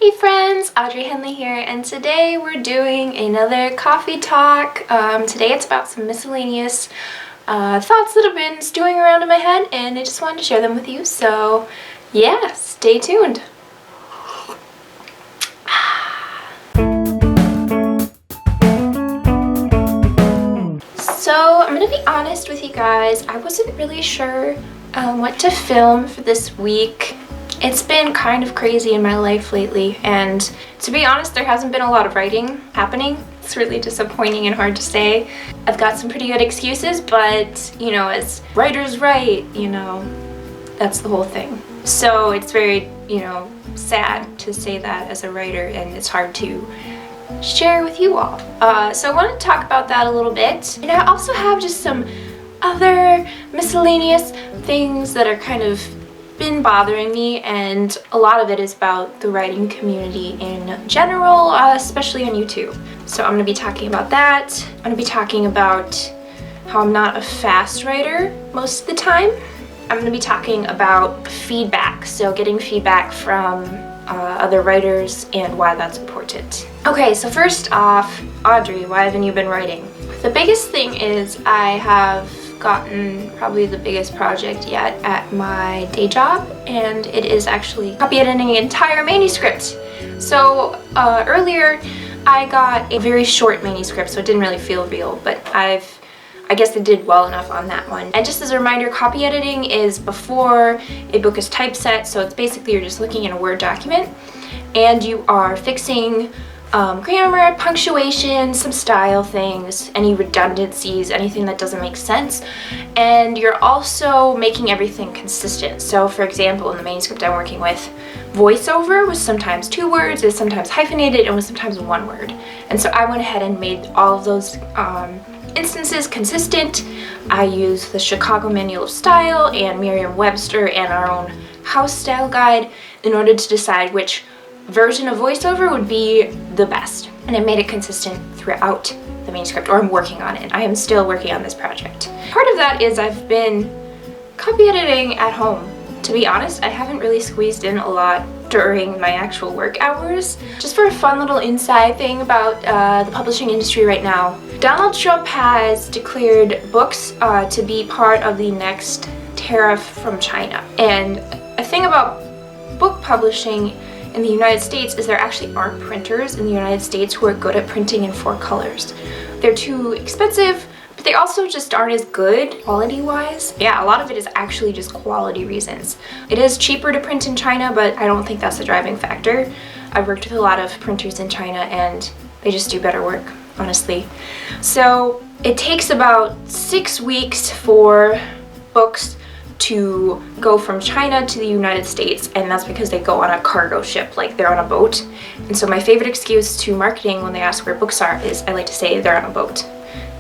Hey friends, Audrey Henley here, and today we're doing another coffee talk. Today it's about some miscellaneous thoughts that have been stewing around in my head, and I just wanted to share them with you, so yeah, stay tuned. So I'm gonna be honest with you guys, I wasn't really sure what to film for this week. It's been kind of crazy in my life lately, and to be honest, there hasn't been a lot of writing happening. It's really disappointing and hard to say. I've got some pretty good excuses, but you know, as writers write, you know, that's the whole thing. So it's very, you know, sad to say that as a writer, and it's hard to share with you all. So I want to talk about that a little bit. And I also have just some other miscellaneous things that are kind of been bothering me, and a lot of it is about the writing community in general, especially on YouTube. So I'm going to be talking about that. I'm going to be talking about how I'm not a fast writer most of the time. I'm going to be talking about feedback, so getting feedback from other writers and why that's important. Okay, so first off, Audrey, why haven't you been writing? The biggest thing is I have gotten probably the biggest project yet at my day job, and it is actually copy editing an entire manuscript. So earlier I got a very short manuscript, so it didn't really feel real, but I guess I did well enough on that one. And just as a reminder, copy editing is before a book is typeset, so it's basically you're just looking in a Word document and you are fixing grammar, punctuation, some style things, any redundancies, anything that doesn't make sense, and you're also making everything consistent. So for example, in the manuscript I'm working with, voiceover was sometimes 2 words, it was sometimes hyphenated, and was sometimes 1 word. And so I went ahead and made all of those instances consistent. I used the Chicago Manual of Style and Merriam-Webster and our own house style guide in order to decide which version of voiceover would be the best, and I made it consistent throughout the manuscript, or I'm working on it. I am still working on this project. Part of that is I've been copy editing at home. To be honest, I haven't really squeezed in a lot during my actual work hours. Just for a fun little inside thing about the publishing industry right now, Donald Trump has declared books to be part of the next tariff from China. And a thing about book publishing in the United States is there actually aren't printers in the United States who are good at printing in 4 colors. They're too expensive, but they also just aren't as good quality-wise. Yeah, a lot of it is actually just quality reasons. It is cheaper to print in China, but I don't think that's the driving factor. I've worked with a lot of printers in China and they just do better work, honestly. So it takes about 6 weeks for books to go from China to the United States, and that's because they go on a cargo ship, like they're on a boat. And so my favorite excuse to marketing when they ask where books are is I like to say they're on a boat,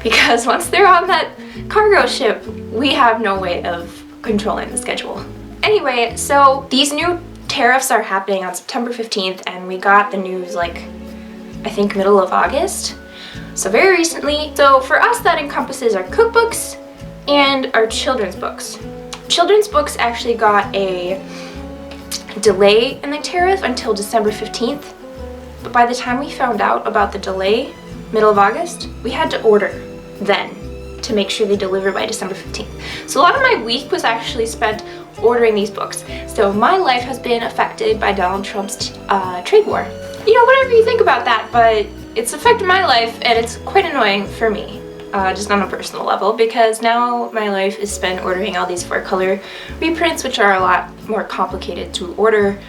because once they're on that cargo ship, we have no way of controlling the schedule. Anyway, so these new tariffs are happening on September 15th, and we got the news like I think middle of August, so very recently. So for us that encompasses our cookbooks and our children's books. Children's books actually got a delay in the tariff until December 15th, but by the time we found out about the delay, middle of August, we had to order then to make sure they deliver by December 15th. So a lot of my week was actually spent ordering these books. So my life has been affected by Donald Trump's trade war. You know, whatever you think about that, but it's affected my life, and it's quite annoying for me. Just on a personal level, because now my life is spent ordering all these 4-color reprints, which are a lot more complicated to order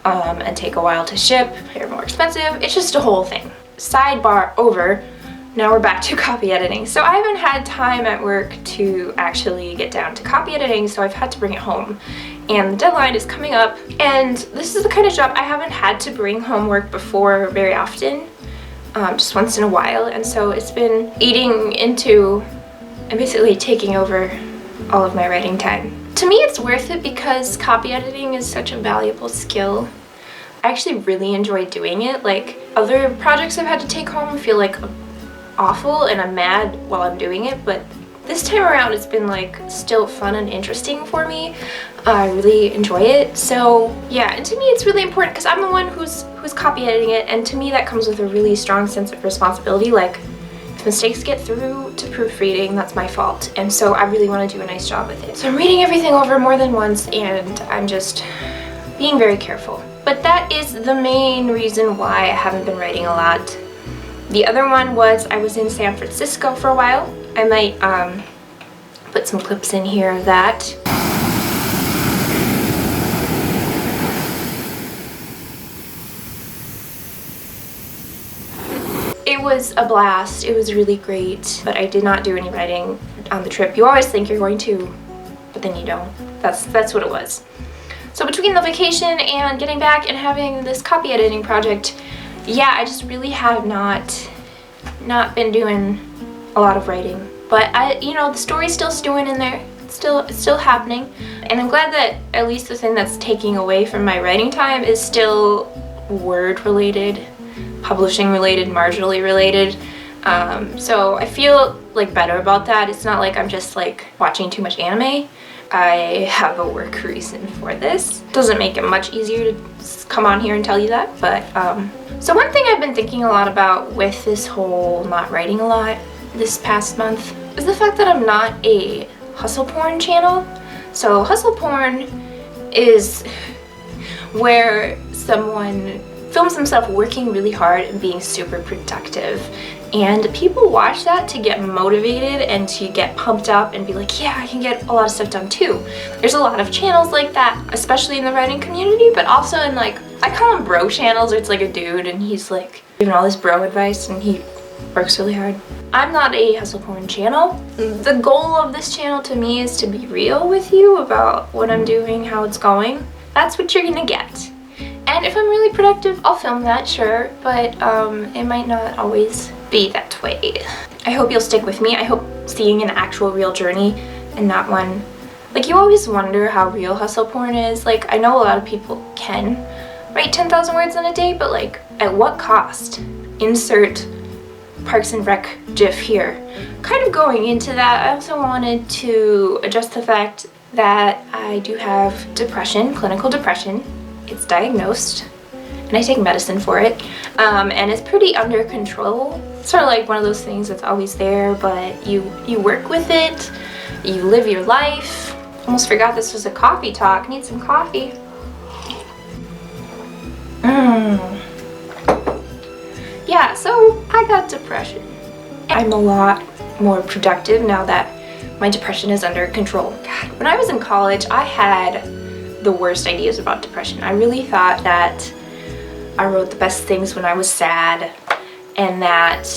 and take a while to ship. They're more expensive. It's just a whole thing. Sidebar over. Now we're back to copy editing. So I haven't had time at work to actually get down to copy editing, so I've had to bring it home. And the deadline is coming up, and this is the kind of job I haven't had to bring home work before very often. Just once in a while, and so it's been eating into and basically taking over all of my writing time. To me, it's worth it because copy editing is such a valuable skill. I actually really enjoy doing it. Like, other projects I've had to take home feel like awful and I'm mad while I'm doing it, but this time around it's been like still fun and interesting for me. I really enjoy it. So yeah, and to me it's really important because I'm the one who's copy editing it, and to me that comes with a really strong sense of responsibility. Like, if mistakes get through to proofreading, that's my fault, and so I really want to do a nice job with it. So I'm reading everything over more than once, and I'm just being very careful. But that is the main reason why I haven't been writing a lot. The other one was I was in San Francisco for a while. I might put some clips in here of that. It was a blast. It was really great, but I did not do any writing on the trip. You always think you're going to, but then you don't. That's what it was. So between the vacation and getting back and having this copy editing project, yeah, I just really have not been doing a lot of writing. But the story's still stewing in there. It's still happening, and I'm glad that at least the thing that's taking away from my writing time is still word related, publishing related, marginally related. So I feel like better about that. It's not like I'm just like watching too much anime. I have a work reason for this. Doesn't make it much easier to come on here and tell you that, but so one thing I've been thinking a lot about with this whole not writing a lot this past month is the fact that I'm not a hustle porn channel. So hustle porn is where someone films themselves working really hard and being super productive, and people watch that to get motivated and to get pumped up and be like, yeah, I can get a lot of stuff done too. There's a lot of channels like that, especially in the writing community, but also in, like, I call them bro channels, where it's like a dude and he's like giving all this bro advice and he works really hard. I'm not a hustle porn channel. The goal of this channel to me is to be real with you about what I'm doing, how it's going. That's what you're gonna get. And if I'm really productive, I'll film that, sure, but it might not always be that way. I hope you'll stick with me. I hope seeing an actual real journey and not one, like, you always wonder how real hustle porn is. Like, I know a lot of people can write 10,000 words in a day, but like, at what cost? Insert Parks and Rec gif here. Kind of going into that, I also wanted to address the fact that I do have depression, clinical depression. It's diagnosed, and I take medicine for it, and it's pretty under control. It's sort of like one of those things that's always there, but you work with it, you live your life. Almost forgot this was a coffee talk. Need some coffee. Yeah, so I got depression. I'm a lot more productive now that my depression is under control. God, when I was in college, I had the worst ideas about depression. I really thought that I wrote the best things when I was sad, and that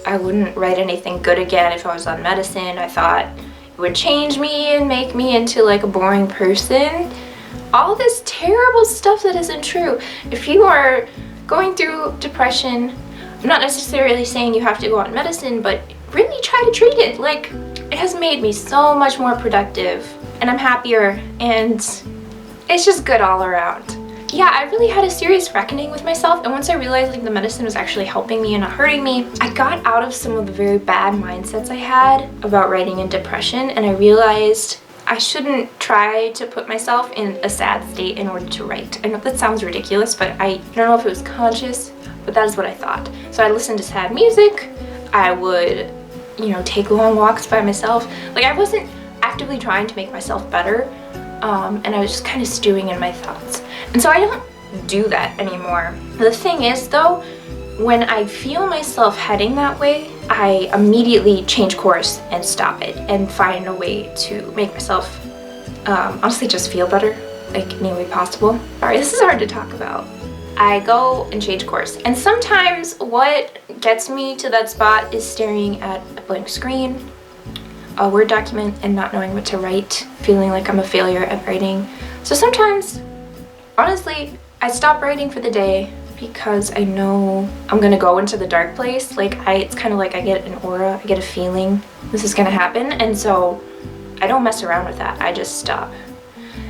I wouldn't write anything good again if I was on medicine. I thought it would change me and make me into like a boring person. All this terrible stuff that isn't true. If you are going through depression, I'm not necessarily saying you have to go on medicine, but really try to treat it. Like, it has made me so much more productive, and I'm happier, and it's just good all around. Yeah, I really had a serious reckoning with myself, and once I realized like the medicine was actually helping me and not hurting me, I got out of some of the very bad mindsets I had about writing and depression, and I realized I shouldn't try to put myself in a sad state in order to write. I know that sounds ridiculous, but I don't know if it was conscious, but that is what I thought. So I listened to sad music, I would, take long walks by myself. Like, I wasn't actively trying to make myself better, and I was just kind of stewing in my thoughts. And so I don't do that anymore. The thing is, though, when I feel myself heading that way, I immediately change course and stop it and find a way to make myself honestly just feel better, like any way possible. Sorry, this is hard to talk about. I go and change course, and sometimes what gets me to that spot is staring at a blank screen, a Word document, and not knowing what to write, feeling like I'm a failure at writing. So sometimes, honestly, I stop writing for the day because I know I'm gonna go into the dark place. Like, it's kind of like I get an aura, I get a feeling this is gonna happen, and so I don't mess around with that. I just stop.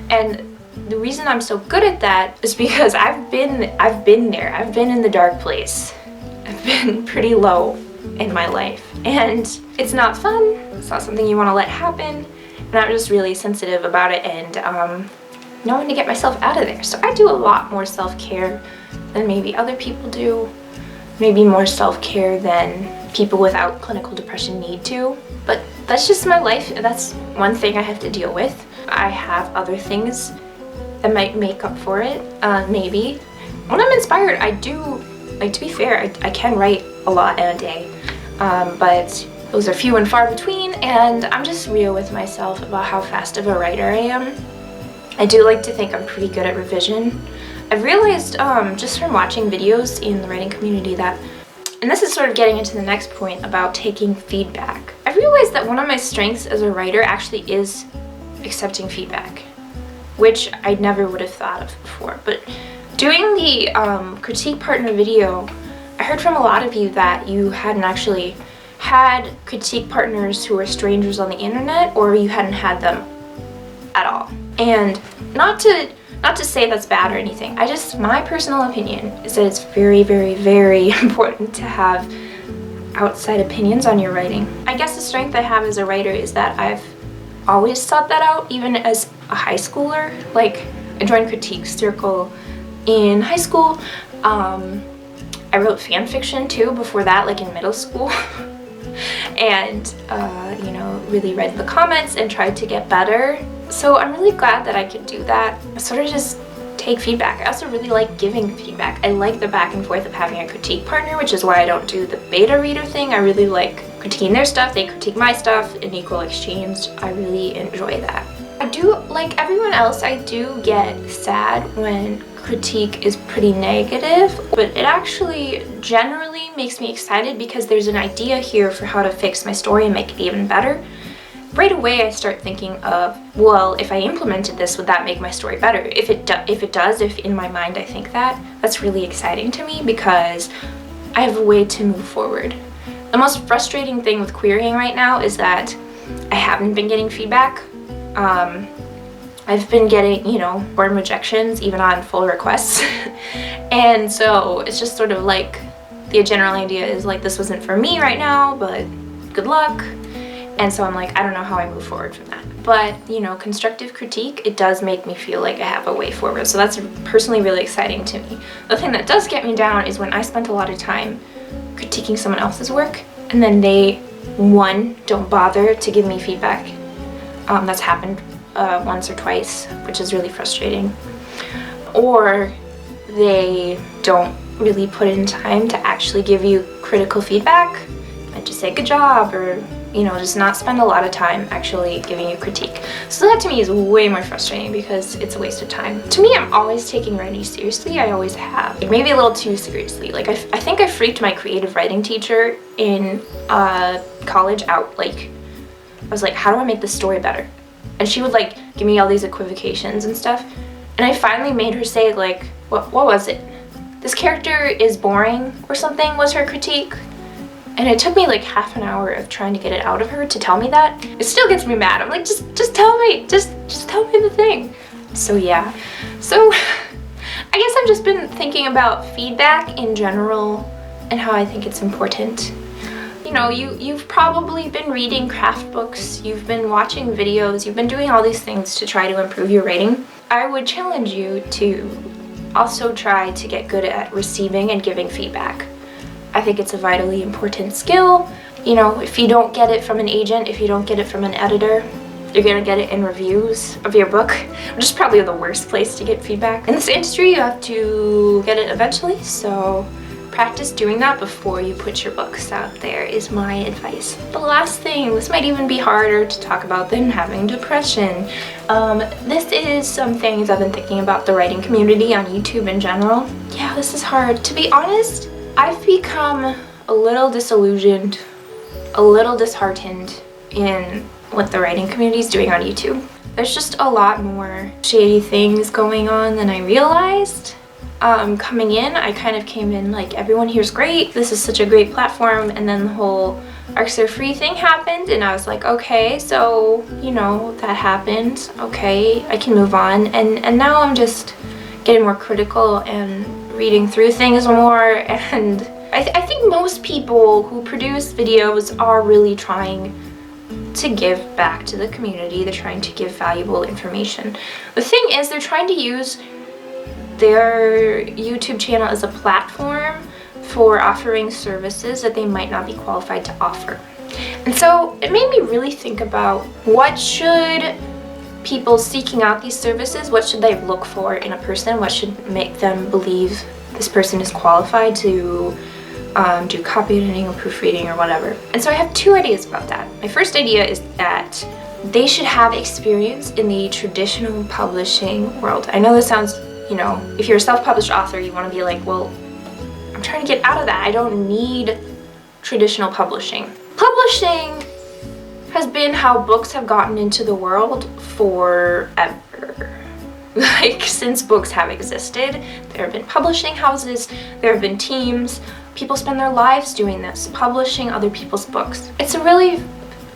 And the reason I'm so good at that is because I've been there. I've been in the dark place. I've been pretty low in my life, and it's not fun. It's not something you want to let happen, and I'm just really sensitive about it, and knowing to get myself out of there. So I do a lot more self-care than maybe other people do. Maybe more self-care than people without clinical depression need to. But that's just my life. That's one thing I have to deal with. I have other things that might make up for it, maybe. When I'm inspired, I do, like, to be fair, I can write a lot in a day, but those are few and far between, and I'm just real with myself about how fast of a writer I am. I do like to think I'm pretty good at revision. I've realized just from watching videos in the writing community that, and this is sort of getting into the next point about taking feedback. I've realized that one of my strengths as a writer actually is accepting feedback, which I never would have thought of before. But doing the critique partner video, I heard from a lot of you that you hadn't actually had critique partners who were strangers on the internet, or you hadn't had them at all. And not to say that's bad or anything, my personal opinion is that it's very, very, very important to have outside opinions on your writing. I guess the strength I have as a writer is that I've always sought that out, even as a high schooler. Like, I joined critique circle in high school. I wrote fan fiction too before that, like in middle school. And you know, really read the comments and tried to get better. So I'm really glad that I could do that. Sort of just take feedback. I also really like giving feedback. I like the back and forth of having a critique partner, which is why I don't do the beta reader thing. I really like critiquing their stuff, they critique my stuff, in equal exchange. I really enjoy that. I do, like everyone else, I do get sad when critique is pretty negative, but it actually generally makes me excited because there's an idea here for how to fix my story and make it even better. Right away I start thinking of, well, if I implemented this, would that make my story better? If in my mind I think that, that's really exciting to me because I have a way to move forward. The most frustrating thing with querying right now is that I haven't been getting feedback. I've been getting, you know, warm rejections even on full requests. And so it's just sort of like, the general idea is like, this wasn't for me right now, but good luck. And so I'm like, I don't know how I move forward from that. But, you know, constructive critique, it does make me feel like I have a way forward. So that's personally really exciting to me. The thing that does get me down is when I spent a lot of time critiquing someone else's work and then they, one, don't bother to give me feedback. That's happened once or twice, which is really frustrating. Or they don't really put in time to actually give you critical feedback and just say good job, or, you know, just not spend a lot of time actually giving you critique. So that to me is way more frustrating because it's a waste of time. To me, I'm always taking writing seriously. I always have. Like, maybe a little too seriously. Like, I think I freaked my creative writing teacher in college out. Like, I was like, how do I make this story better? And she would like give me all these equivocations and stuff. And I finally made her say, like, what was it? This character is boring or something was her critique. And it took me like half an hour of trying to get it out of her to tell me that. It still gets me mad. I'm like, just tell me, just tell me the thing. So yeah. So I guess I've just been thinking about feedback in general and how I think it's important. You know, you've probably been reading craft books, you've been watching videos, you've been doing all these things to try to improve your writing. I would challenge you to also try to get good at receiving and giving feedback. I think it's a vitally important skill. You know, if you don't get it from an agent, if you don't get it from an editor, you're gonna get it in reviews of your book, which is probably the worst place to get feedback. In this industry, you have to get it eventually, so practice doing that before you put your books out there is my advice. The last thing, this might even be harder to talk about than having depression. This is some things I've been thinking about the writing community on YouTube in general. Yeah, this is hard. To be honest, I've become a little disillusioned, a little disheartened in what the writing community is doing on YouTube. There's just a lot more shady things going on than I realized. Coming in, I kind of came in like, everyone here's great, this is such a great platform, and then the whole ARCs are free thing happened, and I was like, okay, so, you know, that happened, okay, I can move on, and now I'm just getting more critical and reading through things more, and I think most people who produce videos are really trying to give back to the community. They're trying to give valuable information. The thing is, they're trying to use their YouTube channel as a platform for offering services that they might not be qualified to offer. And so it made me really think about, what should people seeking out these services, what should they look for in a person? What should make them believe this person is qualified to do copy editing or proofreading or whatever? And so I have two ideas about that. My first idea is that they should have experience in the traditional publishing world. I know this sounds, you know, if you're a self-published author, you want to be like, well, I'm trying to get out of that. I don't need traditional publishing. Publishing has been how books have gotten into the world forever. Like, since books have existed, there have been publishing houses, there have been teams. People spend their lives doing this, publishing other people's books. It's a really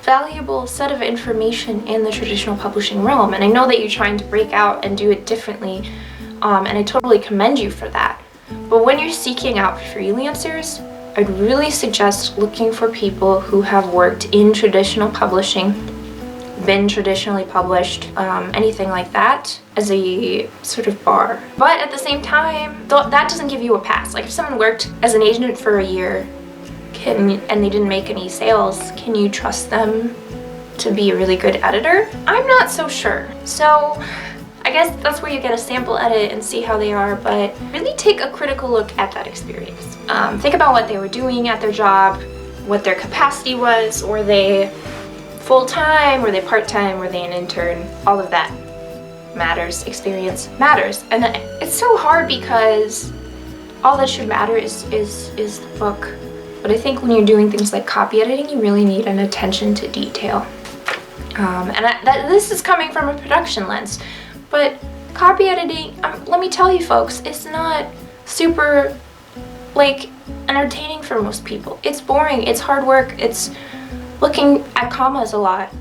valuable set of information in the traditional publishing realm, and I know that you're trying to break out and do it differently, and I totally commend you for that. But when you're seeking out freelancers, I'd really suggest looking for people who have worked in traditional publishing, been traditionally published, anything like that, as a sort of bar. But at the same time, that doesn't give you a pass. Like, if someone worked as an agent for a year and they didn't make any sales, can you trust them to be a really good editor? I'm not so sure. So I guess that's where you get a sample edit and see how they are, but really take a critical look at that experience. Think about what they were doing at their job, what their capacity was. Were they full-time? Were they part-time? Were they an intern? All of that matters. Experience matters. And it's so hard because all that should matter is the book. But I think when you're doing things like copy editing, you really need an attention to detail. This is coming from a production lens. But copy editing, let me tell you folks, it's not super, like, entertaining for most people. It's boring, it's hard work, it's looking at commas a lot.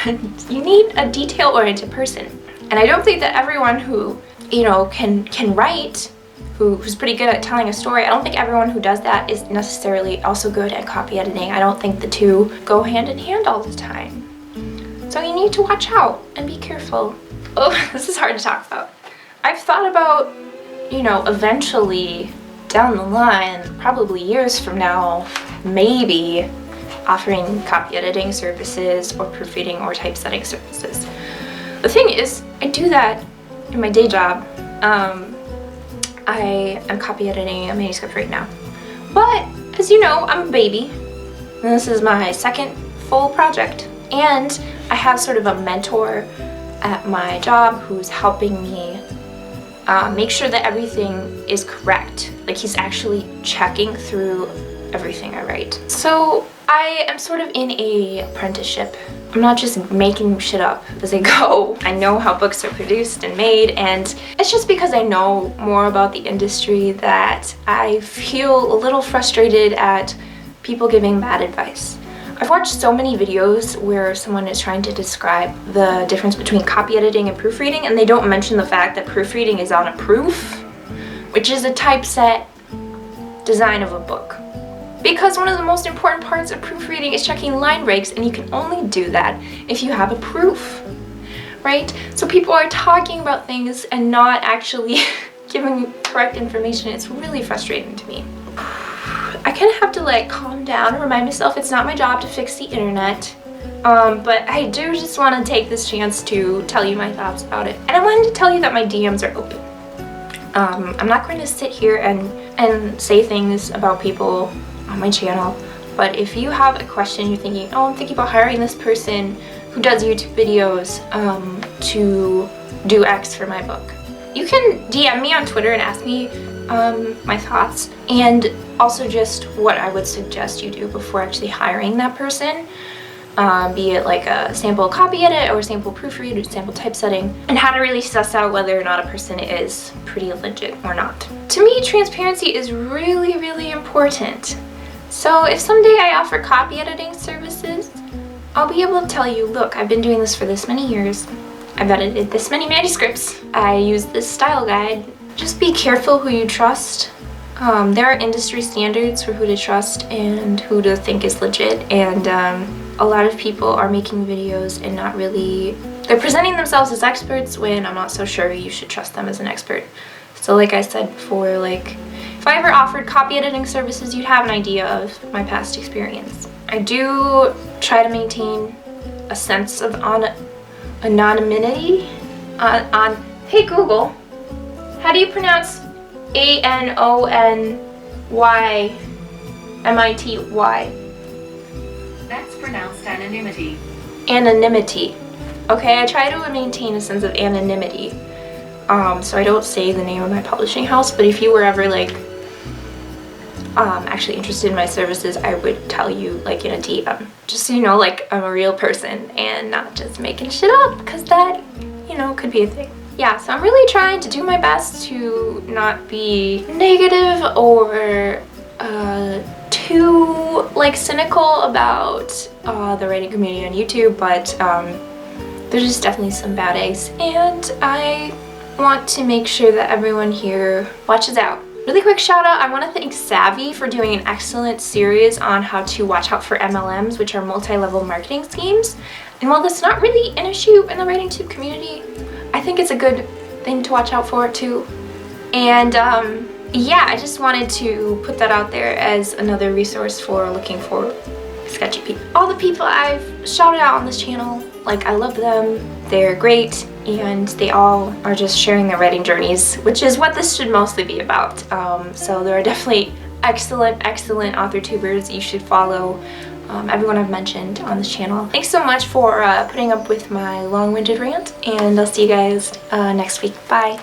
And you need a detail-oriented person. And I don't think that everyone who, you know, can write, who's pretty good at telling a story, I don't think everyone who does that is necessarily also good at copy editing. I don't think the two go hand in hand all the time. So you need to watch out and be careful. Oh, this is hard to talk about. I've thought about, you know, eventually down the line, probably years from now, maybe offering copy editing services or proofreading or typesetting services. The thing is, I do that in my day job. I am copy editing a manuscript right now. But, as you know, I'm a baby, and this is my second full project. And I have sort of a mentor at my job who's helping me make sure that everything is correct. Like, he's actually checking through everything I write. So I am sort of in a apprenticeship. I'm not just making shit up as I go. I know how books are produced and made, and it's just because I know more about the industry that I feel a little frustrated at people giving bad advice. I've watched so many videos where someone is trying to describe the difference between copy editing and proofreading, and they don't mention the fact that proofreading is on a proof, which is a typeset design of a book. Because one of the most important parts of proofreading is checking line breaks, and you can only do that if you have a proof, right? So people are talking about things and not actually giving correct information. It's really frustrating to me. I kind of have to, like, calm down and remind myself it's not my job to fix the internet. But I do just want to take this chance to tell you my thoughts about it. And I wanted to tell you that my DMs are open. I'm not going to sit here and say things about people on my channel, but if you have a question, you're thinking, oh, I'm thinking about hiring this person who does YouTube videos to do X for my book, you can DM me on Twitter and ask me my thoughts, and also just what I would suggest you do before actually hiring that person, be it like a sample copy edit or sample proofread or sample typesetting, and how to really suss out whether or not a person is pretty legit or not. To me, transparency is really, really important. So if someday I offer copy editing services, I'll be able to tell you, look, I've been doing this for this many years. I've edited this many manuscripts. I use this style guide. Just be careful who you trust. There are industry standards for who to trust and who to think is legit, and a lot of people are making videos and not really, they're presenting themselves as experts when I'm not so sure you should trust them as an expert. So like I said before, like if I ever offered copy editing services, you'd have an idea of my past experience. I do try to maintain a sense of anonymity. Hey Google, how do you pronounce A-N-O-N-Y-M-I-T-Y? That's pronounced anonymity. Anonymity. Okay, I try to maintain a sense of anonymity. So I don't say the name of my publishing house, but if you were ever like actually interested in my services, I would tell you like in a DM. Just so you know, like I'm a real person and not just making shit up, because that, you know, could be a thing. Yeah, so I'm really trying to do my best to not be negative or too like cynical about the writing community on YouTube, but there's just definitely some bad eggs, and I want to make sure that everyone here watches out. Really quick shout out, I want to thank Savvy for doing an excellent series on how to watch out for MLMs, which are multi-level marketing schemes. And while this is not really an issue in the WritingTube community, I think it's a good thing to watch out for too. And yeah, I just wanted to put that out there as another resource for looking for sketchy people. All the people I've shouted out on this channel, like I love them, they're great, and they all are just sharing their writing journeys, which is what this should mostly be about. So there are definitely excellent author-tubers you should follow. Everyone I've mentioned on this channel. Thanks so much for putting up with my long-winded rant, and I'll see you guys next week. Bye!